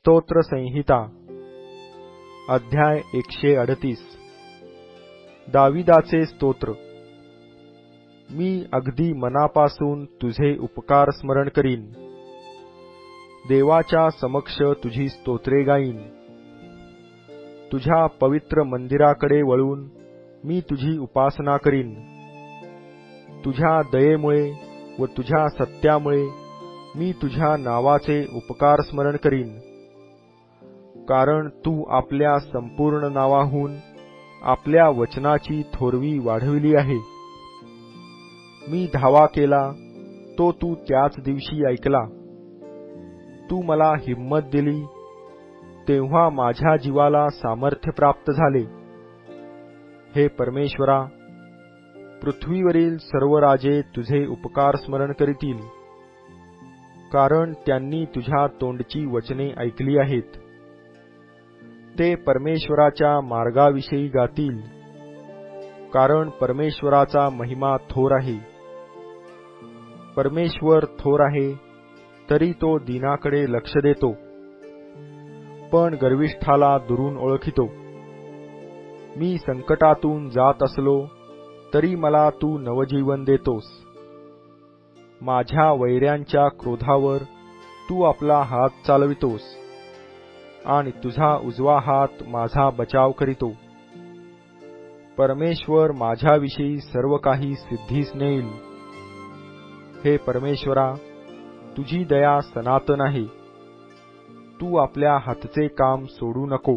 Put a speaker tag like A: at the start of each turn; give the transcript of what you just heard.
A: स्तोत्र संहिता अध्याय 138 दाविदाचे स्तोत्र। मी अगदी मनापासून तुझे उपकार स्मरण करीन, देवाच्या समक्ष तुझी स्तोत्रे गाईन। तुझ्या पवित्र मंदिराकडे वळून मी तुझी उपासना करीन। तुझ्या दयेमुळे व तुझ्या सत्यामुळे मी तुझ्या नावाचे उपकार स्मरण करीन, कारण तू आपल्या संपूर्ण नावाहून आपल्या वचनाची थोरवी वाढविली आहे। मी धावा केला तो तू त्याच दिवशी ऐकला। तू मला हिम्मत दिली तेव्हा माझ्या जीवाला सामर्थ्य प्राप्त झाले। हे परमेश्वरा, पृथ्वीवरील सर्व राजे तुझे उपकार स्मरण करीतील, कारण त्यांनी तुझ्या तोंडची वचने ऐकली आहेत। ते परमेश्वराच्या मार्गाविषयी गातील, कारण परमेश्वराचा महिमा थोर आहे। परमेश्वर थोर आहे, तरी तो दीनाकडे लक्ष देतो, पण गर्विष्ठाला दुरून ओळखितो। मी संकटातून जात असलो तरी मला तू नवजीवन देतोस। माझ्या वैऱ्यांच्या क्रोधावर तू आपला हात चालवितोस, आणि तुझा उजवा हात माझा बचाव करीतो। परमेश्वर माझ्याविषयी सर्व काही सिद्धीस नेईल। हे परमेश्वरा, तुझी दया सनातन आहे। तू आपल्या हातचे काम सोडू नको।